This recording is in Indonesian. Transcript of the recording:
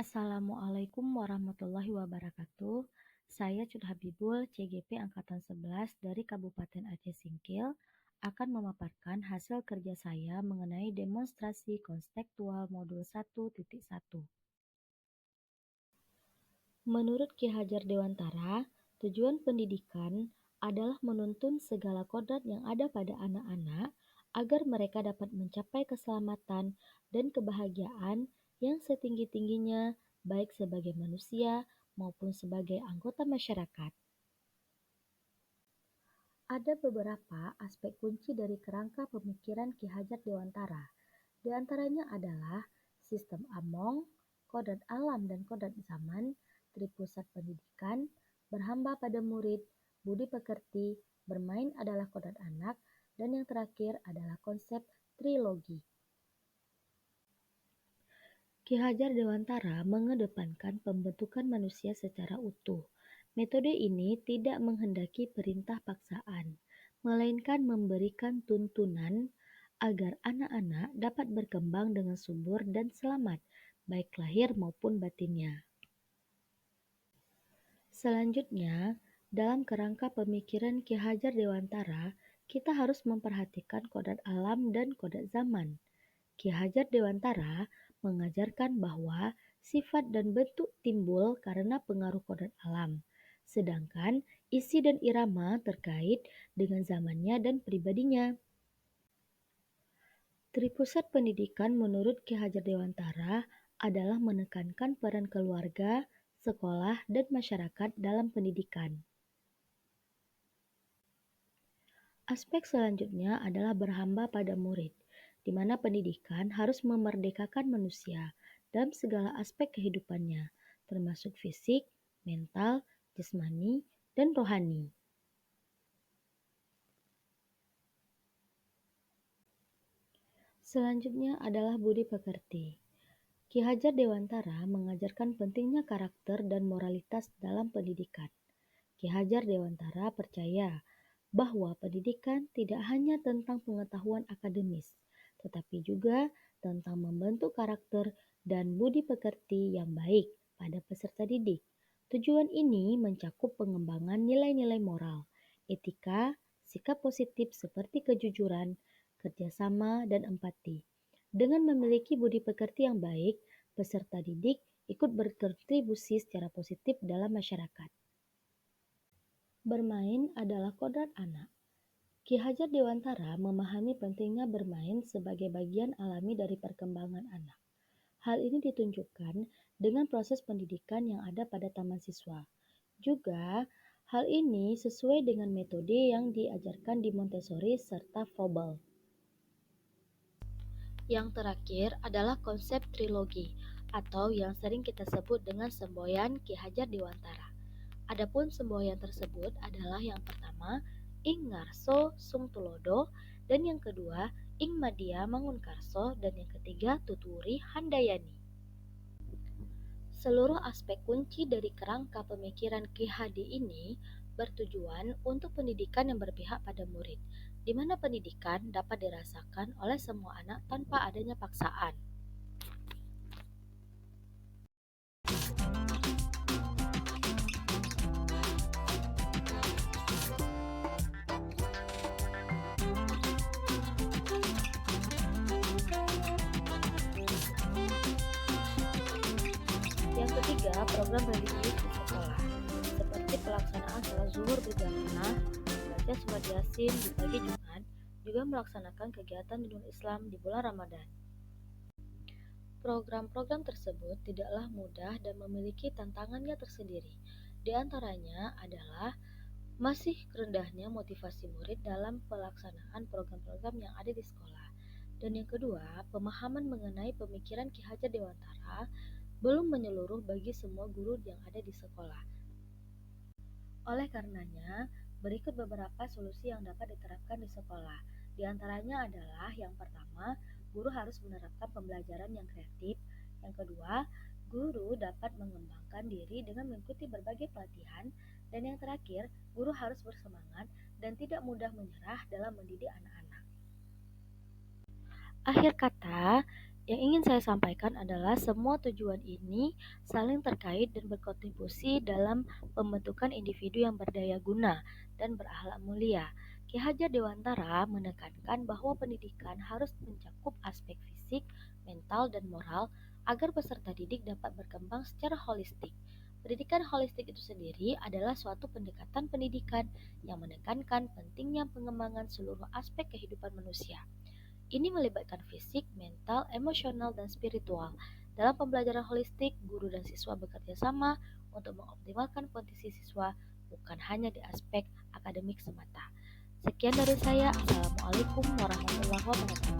Assalamualaikum warahmatullahi wabarakatuh. Saya Cut Habibul, CGP Angkatan 11 dari Kabupaten Aceh Singkil, akan memaparkan hasil kerja saya mengenai demonstrasi konstekstual modul 1.1. Menurut Ki Hajar Dewantara, tujuan pendidikan adalah menuntun segala kodrat yang ada pada anak-anak agar mereka dapat mencapai keselamatan dan kebahagiaan yang setinggi-tingginya baik sebagai manusia maupun sebagai anggota masyarakat. Ada beberapa aspek kunci dari kerangka pemikiran Ki Hajar Dewantara. Di antaranya adalah sistem Among, kodrat alam dan kodrat zaman, tripusat pendidikan, berhamba pada murid, budi pekerti, bermain adalah kodrat anak, dan yang terakhir adalah konsep trilogi. Ki Hajar Dewantara mengedepankan pembentukan manusia secara utuh. Metode ini tidak menghendaki perintah paksaan, melainkan memberikan tuntunan agar anak-anak dapat berkembang dengan subur dan selamat, baik lahir maupun batinnya. Selanjutnya, dalam kerangka pemikiran Ki Hajar Dewantara, kita harus memperhatikan kodrat alam dan kodrat zaman. Ki Hajar Dewantara mengajarkan bahwa sifat dan bentuk timbul karena pengaruh kodrat alam, sedangkan isi dan irama terkait dengan zamannya dan pribadinya. Tripusat pendidikan menurut Ki Hajar Dewantara adalah menekankan peran keluarga, sekolah, dan masyarakat dalam pendidikan. Aspek selanjutnya adalah berhamba pada murid, di mana pendidikan harus memerdekakan manusia dalam segala aspek kehidupannya, termasuk fisik, mental, jasmani, dan rohani. Selanjutnya adalah budi pekerti. Ki Hajar Dewantara mengajarkan pentingnya karakter dan moralitas dalam pendidikan. Ki Hajar Dewantara percaya bahwa pendidikan tidak hanya tentang pengetahuan akademis, tetapi juga tentang membentuk karakter dan budi pekerti yang baik pada peserta didik. Tujuan ini mencakup pengembangan nilai-nilai moral, etika, sikap positif seperti kejujuran, kerjasama, dan empati. Dengan memiliki budi pekerti yang baik, peserta didik ikut berkontribusi secara positif dalam masyarakat. Bermain adalah kodrat anak. Ki Hajar Dewantara memahami pentingnya bermain sebagai bagian alami dari perkembangan anak. Hal ini ditunjukkan dengan proses pendidikan yang ada pada taman siswa. Juga, hal ini sesuai dengan metode yang diajarkan di Montessori serta Froebel. Yang terakhir adalah konsep trilogi, atau yang sering kita sebut dengan semboyan Ki Hajar Dewantara. Adapun semboyan tersebut adalah yang pertama, Ing Ngarso Sung Tulodo, dan yang kedua, Ing Madia Mangunkarso, dan yang ketiga, Tuturi Handayani. Seluruh aspek kunci dari kerangka pemikiran Ki Hadi ini bertujuan untuk pendidikan yang berpihak pada murid, di mana pendidikan dapat dirasakan oleh semua anak tanpa adanya paksaan. Yang ketiga, program religius di sekolah, seperti pelaksanaan sholat zuhur berjamaah, membaca surat Yasin di pagi Jumat, juga melaksanakan kegiatan di luar Islam di bulan Ramadan. Program-program tersebut tidaklah mudah dan memiliki tantangannya tersendiri. Di antaranya adalah masih rendahnya motivasi murid dalam pelaksanaan program-program yang ada di sekolah. Dan yang kedua, pemahaman mengenai pemikiran Ki Hajar Dewantara belum menyeluruh bagi semua guru yang ada di sekolah. Oleh karenanya, berikut beberapa solusi yang dapat diterapkan di sekolah. Di antaranya adalah yang pertama, guru harus menerapkan pembelajaran yang kreatif. Yang kedua, guru dapat mengembangkan diri dengan mengikuti berbagai pelatihan. Dan yang terakhir, guru harus bersemangat dan tidak mudah menyerah dalam mendidik anak-anak. Akhir kata, Yang ingin saya sampaikan adalah semua tujuan ini saling terkait dan berkontribusi dalam pembentukan individu yang berdaya guna dan berakhlak mulia. Ki Hajar Dewantara menekankan bahwa pendidikan harus mencakup aspek fisik, mental, dan moral agar peserta didik dapat berkembang secara holistik. Pendidikan holistik itu sendiri adalah suatu pendekatan pendidikan yang menekankan pentingnya pengembangan seluruh aspek kehidupan manusia. Ini melibatkan fisik, mental, emosional, dan spiritual. Dalam pembelajaran holistik, guru dan siswa bekerja sama untuk mengoptimalkan kondisi siswa, bukan hanya di aspek akademik semata. Sekian dari saya. Assalamualaikum warahmatullahi wabarakatuh.